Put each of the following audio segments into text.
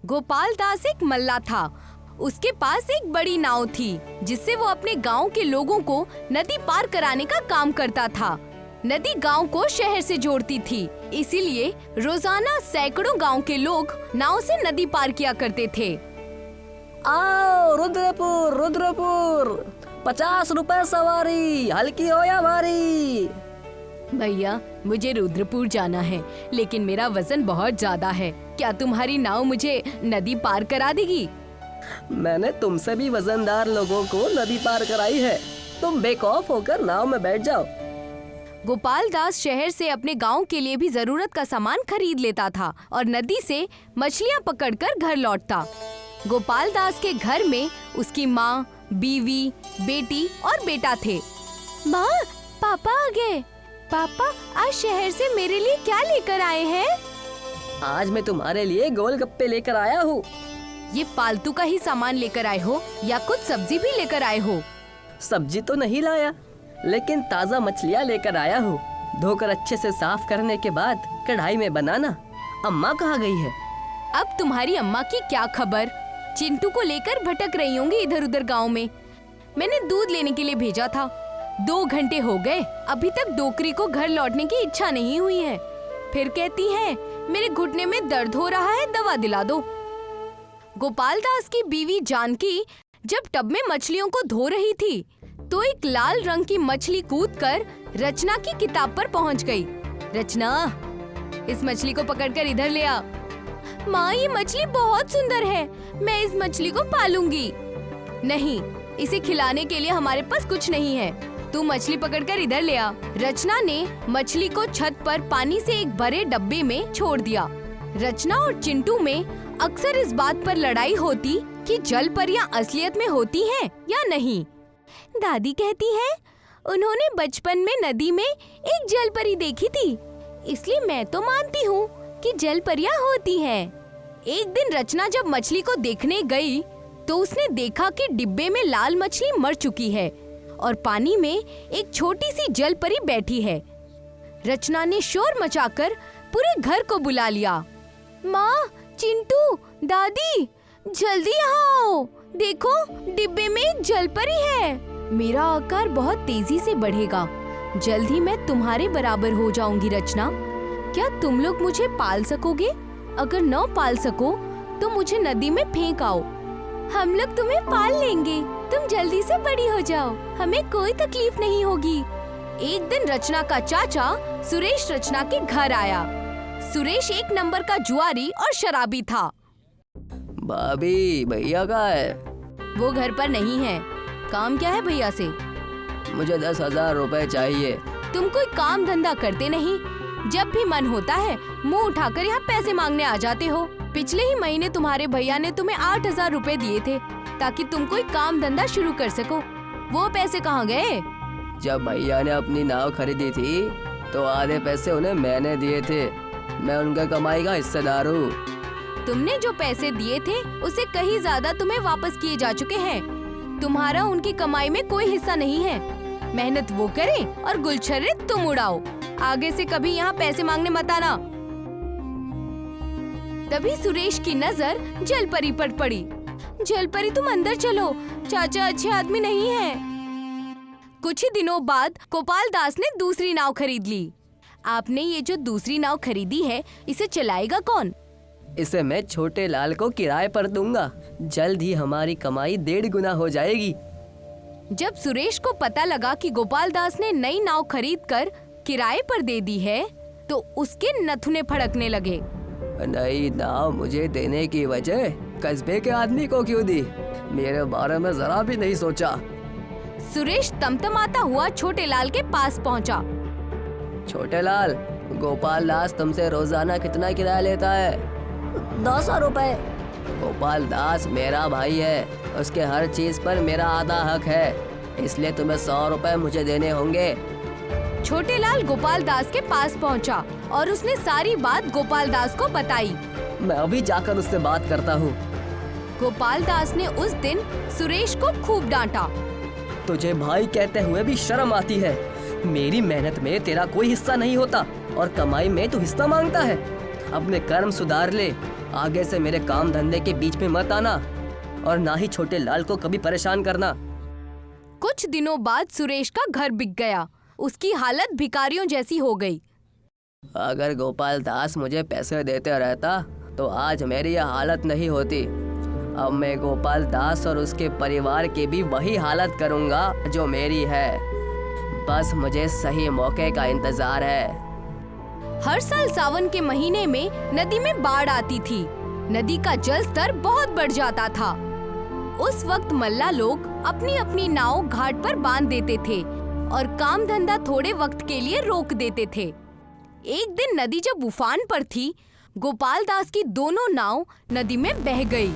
गोपाल दास एक मल्ला था। उसके पास एक बड़ी नाव थी जिससे वो अपने गांव के लोगों को नदी पार कराने का काम करता था। नदी गांव को शहर से जोड़ती थी, इसीलिए रोजाना सैकड़ों गांव के लोग नाव से नदी पार किया करते थे। आओ रुद्रपुर रुद्रपुर, 50 रुपए सवारी, हल्की हो या भारी। भैया मुझे रुद्रपुर जाना है, लेकिन मेरा वजन बहुत ज्यादा है। क्या तुम्हारी नाव मुझे नदी पार करा देगी? मैंने तुमसे भी वजनदार लोगों को नदी पार कराई है। तुम बेखौफ होकर नाव में बैठ जाओ। गोपाल दास शहर से अपने गांव के लिए भी जरूरत का सामान खरीद लेता था और नदी से मछलियां पकड़कर घर लौटता। गोपाल दास के घर में उसकी माँ, बीवी, बेटी और बेटा थे। माँ, पापा आ गए। पापा, आज शहर से मेरे लिए क्या लेकर आए हैं? आज मैं तुम्हारे लिए गोलगप्पे लेकर आया हूँ। ये फालतू का ही सामान लेकर आए हो या कुछ सब्जी भी लेकर आए हो? सब्जी तो नहीं लाया, लेकिन ताज़ा मछलियाँ लेकर आया हूँ। धोकर अच्छे से साफ करने के बाद कढ़ाई में बनाना। अम्मा कहाँ गई है? अब तुम्हारी अम्मा की क्या खबर? चिंटू को लेकर भटक रही होंगी इधर उधर गांव में। मैंने दूध लेने के लिए भेजा था। 2 घंटे हो गए, अभी तक डोकरी को घर लौटने की इच्छा नहीं हुई है। फिर कहती है मेरे घुटने में दर्द हो रहा है, दवा दिला दो। गोपाल दास की बीवी जानकी जब टब में मछलियों को धो रही थी तो एक लाल रंग की मछली कूदकर रचना की किताब पर पहुंच गई। रचना, इस मछली को पकड़कर इधर ले आ। माँ, ये मछली बहुत सुंदर है, मैं इस मछली को पालूंगी। नहीं, इसे खिलाने के लिए हमारे पास कुछ नहीं है। तू मछली पकड़कर इधर ले आ। रचना ने मछली को छत पर पानी से एक भरे डब्बे में छोड़ दिया। रचना और चिंटू में अक्सर इस बात पर लड़ाई होती कि जल परियां असलियत में होती हैं या नहीं। दादी कहती है उन्होंने बचपन में नदी में एक जल परी देखी थी, इसलिए मैं तो मानती हूँ कि जल परियां होती हैं। एक दिन रचना जब मछली को देखने गई तो उसने देखा कि डिब्बे में लाल मछली मर चुकी है और पानी में एक छोटी सी जल परी बैठी है। रचना ने शोर मचाकर पूरे घर को बुला लिया। माँ, चिंटू, दादी, जल्दी यहाँ आओ। देखो, डिब्बे में एक जल परी है। मेरा आकार बहुत तेजी से बढ़ेगा। जल्द ही मैं तुम्हारे बराबर हो जाऊंगी। रचना, क्या तुम लोग मुझे पाल सकोगे? अगर न पाल सको तो मुझे नदी में फेंक आओ। हम लोग तुम्हें पाल लेंगे। तुम जल्दी से बड़ी हो जाओ, हमें कोई तकलीफ नहीं होगी। एक दिन रचना का चाचा सुरेश रचना के घर आया। सुरेश एक नंबर का जुआरी और शराबी था। भाभी, भैया कहाँ है? वो घर पर नहीं है। काम क्या है भैया से? मुझे 10,000 रुपए चाहिए। तुम कोई काम धंधा करते नहीं, जब भी मन होता है मुंह उठाकर यहाँ पैसे मांगने आ जाते हो। पिछले ही महीने तुम्हारे भैया ने तुम्हें 8,000 रुपए दिए थे ताकि तुम कोई काम धंधा शुरू कर सको। वो पैसे कहाँ गए? जब भैया ने अपनी नाव खरीदी थी तो आधे पैसे उन्हें मैंने दिए थे। मैं उनका कमाई का हिस्सेदार हूँ। तुमने जो पैसे दिए थे उसे कहीं ज्यादा तुम्हें वापस किए जा चुके हैं। तुम्हारा उनकी कमाई में कोई हिस्सा नहीं है। मेहनत वो करें और गुलछर्रे तुम उड़ाओ। आगे से कभी यहाँ पैसे मांगने मत आना। तभी सुरेश की नजर जलपरी पर पड़ी। जलपरी, तुम अंदर चलो, चाचा अच्छे आदमी नहीं है। कुछ ही दिनों बाद गोपाल दास ने दूसरी नाव खरीद ली। आपने ये जो दूसरी नाव खरीदी है, इसे चलाएगा कौन? इसे मैं छोटे लाल को किराए पर दूंगा। जल्द ही हमारी कमाई 1.5 गुना हो जाएगी। जब सुरेश को पता लगा कि गोपाल दास ने नई नाव खरीदकर किराए पर दे दी है तो उसके नथुने फड़कने लगे। नई नाव मुझे देने की वजह कस्बे के आदमी को क्यों दी? मेरे बारे में जरा भी नहीं सोचा। सुरेश तमतमाता हुआ छोटे लाल के पास पहुंचा। छोटे लाल, गोपाल दास तुमसे रोजाना कितना किराया लेता है? 200 रुपए। गोपाल दास मेरा भाई है, उसके हर चीज पर मेरा आधा हक है, इसलिए तुम्हें 100 रुपए मुझे देने होंगे। छोटे लाल गोपाल दास के पास पहुंचा और उसने सारी बात गोपाल दास को बताई। मैं अभी जाकर उससे बात करता हूँ। गोपाल दास ने उस दिन सुरेश को खूब डांटा। तुझे भाई कहते हुए भी शर्म आती है? मेरी मेहनत में तेरा कोई हिस्सा नहीं होता और कमाई में तू हिस्सा मांगता है। अपने कर्म सुधार ले। आगे से मेरे काम धंधे के बीच में मत आना और ना ही छोटे लाल को कभी परेशान करना। कुछ दिनों बाद सुरेश का घर बिक गया। उसकी हालत भिखारियों जैसी हो गई। अगर गोपाल दास मुझे पैसे देते रहता तो आज मेरी यह हालत नहीं होती। अब मैं गोपाल दास और उसके परिवार की भी वही हालत करूंगा जो मेरी है। बस मुझे सही मौके का इंतजार है। हर साल सावन के महीने में नदी में बाढ़ आती थी। नदी का जल स्तर बहुत बढ़ जाता था। उस वक्त मल्ला लोग अपनी अपनी नाव घाट पर बांध देते थे और काम धंधा थोड़े वक्त के लिए रोक देते थे। एक दिन नदी जब उफान पर थी, गोपाल दास की दोनों नाव नदी में बह गई।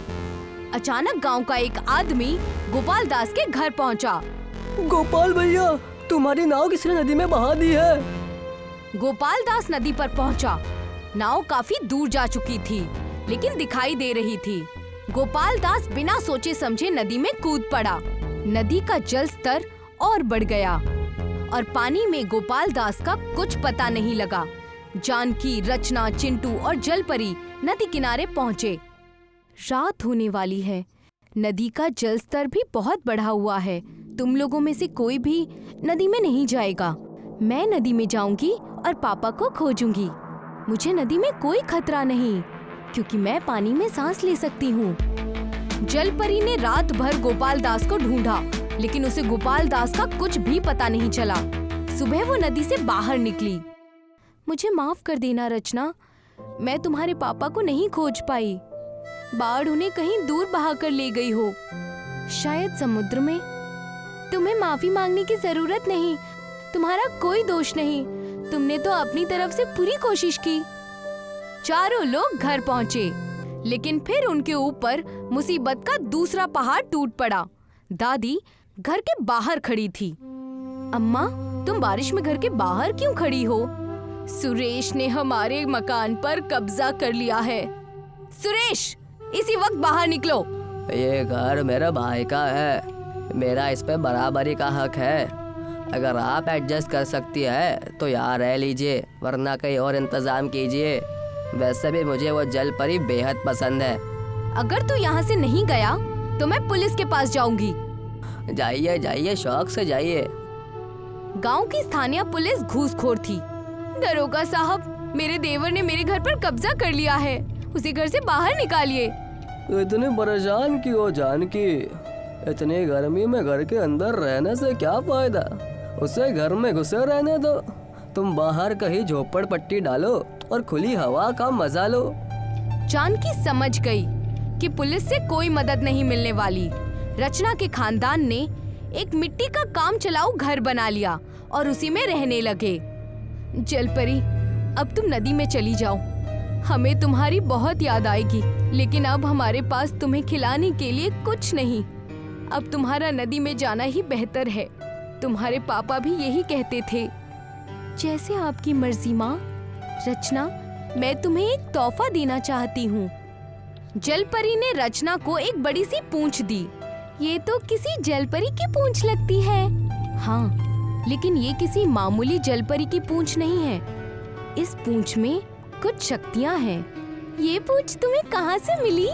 अचानक गांव का एक आदमी गोपाल दास के घर पहुंचा। गोपाल भैया, तुम्हारी नाव किसने नदी में बहा दी है? गोपाल दास नदी पर पहुंचा। नाव काफी दूर जा चुकी थी, लेकिन दिखाई दे रही थी। गोपाल दास बिना सोचे समझे नदी में कूद पड़ा। नदी का जल स्तर और बढ़ गया और पानी में गोपाल दास का कुछ पता नहीं लगा। जानकी, रचना, चिंटू और जलपरी नदी किनारे पहुँचे। रात होने वाली है। नदी का जल स्तर भी बहुत बढ़ा हुआ है। तुम लोगों में से कोई भी नदी में नहीं जाएगा। मैं नदी में जाऊंगी और पापा को खोजूंगी। मुझे नदी में कोई खतरा नहीं, क्योंकि मैं पानी में सांस ले सकती हूँ। जलपरी ने रात भर गोपाल दास को ढूंढा, लेकिन उसे गोपाल दास का कुछ भी पता नहीं चला। सुबह वो नदी से बाहर निकली। मुझे माफ कर देना रचना, मैं तुम्हारे पापा को नहीं खोज पाई। बाढ़ उन्हें कहीं दूर बहा कर ले गई हो, शायद समुद्र में। तुम्हें माफी मांगने की जरूरत नहीं, तुम्हारा कोई दोष नहीं। तुमने तो अपनी तरफ से पूरी कोशिश की। चारों लोग घर पहुंचे, लेकिन फिर उनके ऊपर मुसीबत का दूसरा पहाड़ टूट पड़ा। दादी घर के बाहर खड़ी थी। अम्मा, तुम बारिश में घर के बाहर क्यों खड़ी हो? सुरेश ने हमारे मकान पर कब्जा कर लिया है। सुरेश, इसी वक्त बाहर निकलो। ये घर मेरे भाई का है, मेरा इस पे बराबरी का हक है। अगर आप एडजस्ट कर सकती है तो यहाँ रह लीजिए, वरना कहीं और इंतजाम कीजिए। वैसे भी मुझे वो जलपरी बेहद पसंद है। अगर तू यहाँ से नहीं गया तो मैं पुलिस के पास जाऊंगी। जाइए जाइए, शौक से जाइए। गांव की स्थानीय पुलिस घूसखोर थी। दरोगा साहब, मेरे देवर ने मेरे घर पर कब्जा कर लिया है, उसे घर से बाहर निकालिए। इतने परेशान क्यों हो जानकी? इतनी गर्मी में घर के अंदर रहने से क्या फायदा? उसे घर में घुसे रहने दो। तुम बाहर कहीं झोपड़ पट्टी डालो और खुली हवा का मजा लो। जानकी समझ गई कि पुलिस से कोई मदद नहीं मिलने वाली। रचना के खानदान ने एक मिट्टी का काम चलाऊ घर बना लिया और उसी में रहने लगे। जलपरी, अब तुम नदी में चली जाओ। हमें तुम्हारी बहुत याद आएगी, लेकिन अब हमारे पास तुम्हें खिलाने के लिए कुछ नहीं। अब तुम्हारा नदी में जाना ही बेहतर है। तुम्हारे पापा भी यही कहते थे। जैसे आपकी मर्जी माँ। रचना, मैं तुम्हें एक तोहफा देना चाहती हूँ। जलपरी ने रचना को एक बड़ी सी पूंछ दी। ये तो किसी जलपरी की पूंछ लगती है। हाँ, लेकिन ये किसी मामूली जलपरी की पूंछ नहीं है। इस पूंछ में कुछ शक्तियाँ हैं। ये पूंछ तुम्हें कहाँ से मिली?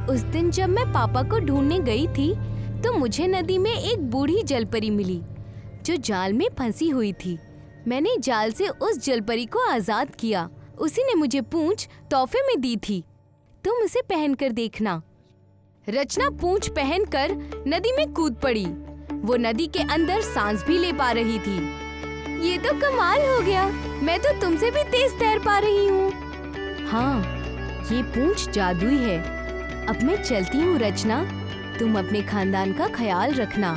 उस दिन जब मैं पापा को ढूंढने गई थी तो मुझे नदी में एक बूढ़ी जलपरी मिली जो जाल में फंसी हुई थी। मैंने जाल से उस जलपरी को आजाद किया। उसी ने मुझे पूंछ तोहफे में दी थी। तुम उसे पहनकर देखना। रचना पूंछ पहनकर नदी में कूद पड़ी। वो नदी के अंदर सांस भी ले पा रही थी। ये तो कमाल हो गया, मैं तो तुमसे भी तेज तैर पा रही हूँ। हाँ, ये पूंछ जादुई है। अब मैं चलती हूँ रचना, तुम अपने खानदान का ख्याल रखना।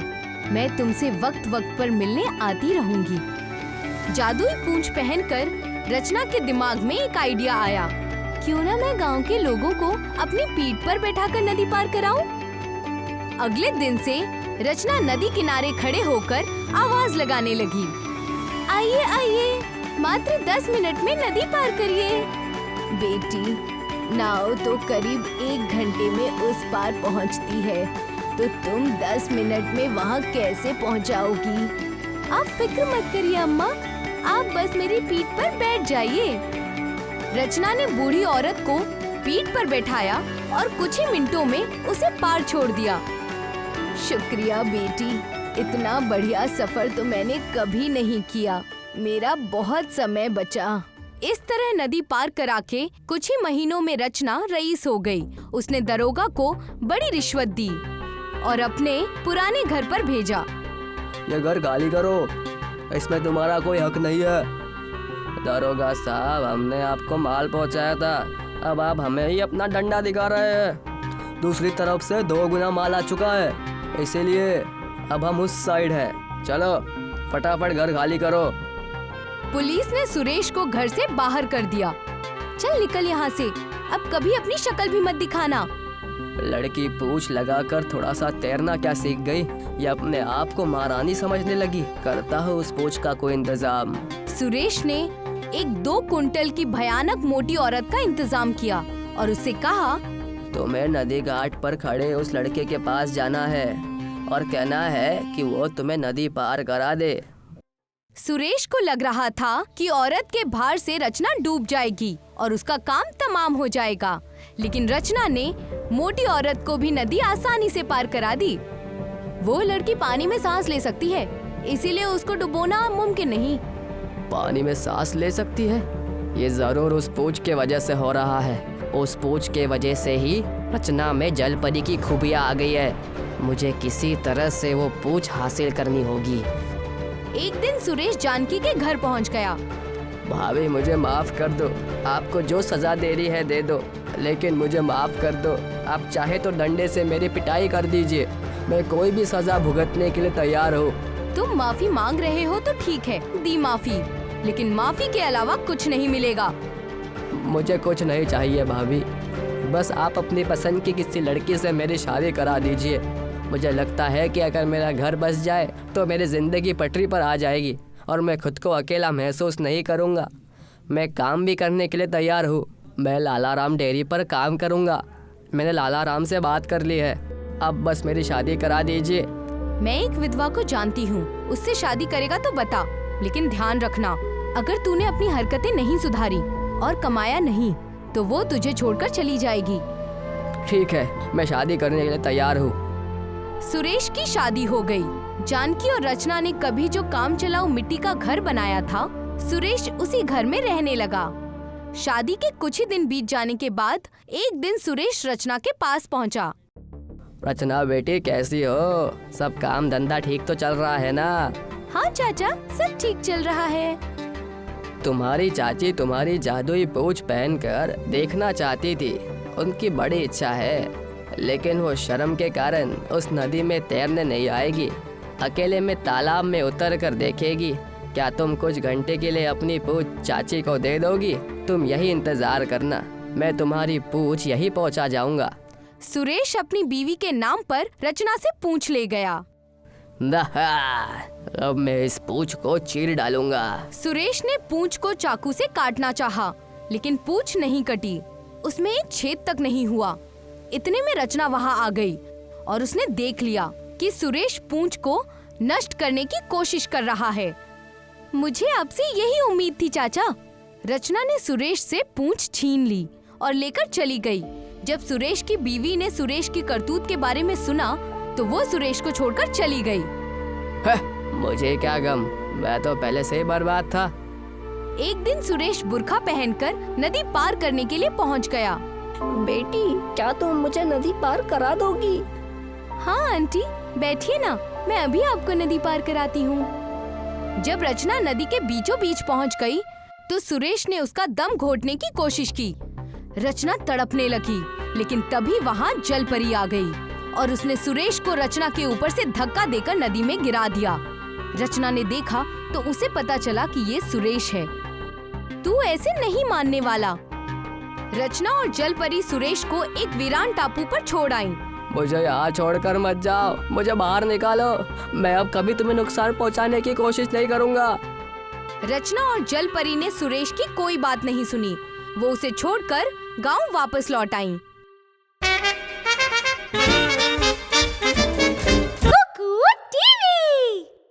मैं तुमसे वक्त वक्त पर मिलने आती रहूंगी। जादुई पूंछ पहनकर रचना के दिमाग में एक आइडिया आया। क्यों ना मैं गांव के लोगों को अपनी पीठ पर बैठाकर नदी पार कराऊं? अगले दिन से रचना नदी किनारे खड़े होकर आवाज लगाने लगी। आइए आइए, मात्र 10 मिनट में नदी पार करिए। बेटी, नाव तो करीब 1 घंटे में उस पार पहुंचती है, तो तुम 10 मिनट में वहां कैसे पहुंचाओगी? आप फिक्र मत करिए अम्मा, आप बस मेरी पीठ पर बैठ जाइए। रचना ने बूढ़ी औरत को पीठ पर बैठाया और कुछ ही मिनटों में उसे पार छोड़ दिया। शुक्रिया बेटी, इतना बढ़िया सफर तो मैंने कभी नहीं किया। मेरा बहुत समय बचा। इस तरह नदी पार करा के कुछ ही महीनों में रचना रईस हो गई। उसने दरोगा को बड़ी रिश्वत दी और अपने पुराने घर पर भेजा। ये घर खाली करो, इसमें तुम्हारा कोई हक नहीं है। दरोगा साहब, हमने आपको माल पहुंचाया था, अब आप हमें ही अपना डंडा दिखा रहे हैं। दूसरी तरफ से 2 गुना माल आ चुका है, इसीलिए अब हम उस साइड है। चलो फटाफट घर खाली करो। पुलिस ने सुरेश को घर से बाहर कर दिया। चल निकल यहाँ से, अब कभी अपनी शक्ल भी मत दिखाना। लड़की पूछ लगाकर थोड़ा सा तैरना क्या सीख गई या अपने आप को महारानी समझने लगी। करता हूँ उस पूछ का कोई इंतजाम। सुरेश ने एक 2 कुंटल की भयानक मोटी औरत का इंतजाम किया और उससे कहा, तुम्हें नदी घाट पर खड़े उस लड़के के पास जाना है और कहना है कि वो तुम्हें नदी पार करा दे। सुरेश को लग रहा था कि औरत के भार से रचना डूब जाएगी और उसका काम तमाम हो जाएगा, लेकिन रचना ने मोटी औरत को भी नदी आसानी से पार करा दी। वो लड़की पानी में सांस ले सकती है, इसीलिए उसको डुबोना मुमकिन नहीं। पानी में सांस ले सकती है? ये जरूर उस पूछ के वजह से हो रहा है। उस पूछ के वजह से ही रचना में जल परी की खूबियाँ आ गई है। मुझे किसी तरह से वो पूछ हासिल करनी होगी। एक दिन सुरेश जानकी के घर पहुंच गया। भाभी, मुझे माफ कर दो। आपको जो सजा दे रही है दे दो, लेकिन मुझे माफ कर दो। आप चाहे तो डंडे से मेरी पिटाई कर दीजिए, मैं कोई भी सजा भुगतने के लिए तैयार हूँ। तुम माफी मांग रहे हो तो ठीक है, दी माफी, लेकिन माफी के अलावा कुछ नहीं मिलेगा। मुझे कुछ नहीं चाहिए भाभी, बस आप अपनी पसंद की किसी लड़की से मेरी शादी करा दीजिए। मुझे लगता है कि अगर मेरा घर बस जाए तो मेरी जिंदगी पटरी पर आ जाएगी और मैं खुद को अकेला महसूस नहीं करूँगा। मैं काम भी करने के लिए तैयार हूँ। मैं लाला राम डेयरी पर काम करूँगा। मैंने लाला राम से बात कर ली है, अब बस मेरी शादी करा दीजिए। मैं एक विधवा को जानती हूँ, उससे शादी करेगा तो बता, लेकिन ध्यान रखना, अगर तूने अपनी हरकतें नहीं सुधारी और कमाया नहीं तो वो तुझे छोड़कर चली जाएगी। ठीक है, मैं शादी करने के लिए तैयार हूँ। सुरेश की शादी हो गई। जानकी और रचना ने कभी जो काम चलाऊ मिट्टी का घर बनाया था, सुरेश उसी घर में रहने लगा। शादी के कुछ ही दिन बीत जाने के बाद एक दिन सुरेश रचना के पास पहुंचा। रचना बेटी, कैसी हो? सब काम धंधा ठीक तो चल रहा है ना? हाँ चाचा, सब ठीक चल रहा है। तुम्हारी चाची तुम्हारी जादुई पूंछ पहनकर देखना चाहती थी, उनकी बड़ी इच्छा है, लेकिन वो शर्म के कारण उस नदी में तैरने नहीं आएगी। अकेले में तालाब में उतर कर देखेगी। क्या तुम कुछ घंटे के लिए अपनी पूंछ चाची को दे दोगी? तुम यही इंतजार करना, मैं तुम्हारी पूंछ यही पहुंचा जाऊंगा। सुरेश अपनी बीवी के नाम पर रचना से पूंछ ले गया। अब मैं इस पूंछ को चीर डालूंगा। सुरेश ने पूंछ को चाकू से काटना चाहा, लेकिन पूंछ नहीं कटी, उसमें एक छेद तक नहीं हुआ। इतने में रचना वहां आ गई और उसने देख लिया कि सुरेश पूंछ को नष्ट करने की कोशिश कर रहा है। मुझे आपसे यही उम्मीद थी चाचा। रचना ने सुरेश से पूंछ छीन ली और लेकर चली गई। जब सुरेश की बीवी ने सुरेश की करतूत के बारे में सुना तो वो सुरेश को छोड़कर चली गई। मुझे क्या गम, मैं तो पहले से ही बर्बाद था। एक दिन सुरेश बुर्खा पहनकर नदी पार करने के लिए पहुंच गया। बेटी, क्या तुम मुझे नदी पार करा दोगी? हाँ आंटी, बैठिए ना, मैं अभी आपको नदी पार कराती हूँ। जब रचना नदी के बीचों बीच पहुँच गई तो सुरेश ने उसका दम घोटने की कोशिश की। रचना तड़पने लगी, लेकिन तभी वहाँ जल परी आ गई और उसने सुरेश को रचना के ऊपर से धक्का देकर नदी में गिरा दिया। रचना ने देखा तो उसे पता चला कि ये सुरेश है। तू ऐसे नहीं मानने वाला। रचना और जल परी सुरेश को एक वीरान टापू पर छोड़ आई। मुझे यहाँ छोड़कर मत जाओ, मुझे बाहर निकालो। मैं अब कभी तुम्हें नुकसान पहुँचाने की कोशिश नहीं करूँगा। रचना और जल परी ने सुरेश की कोई बात नहीं सुनी। वो उसे छोड़कर गांव वापस लौट आई।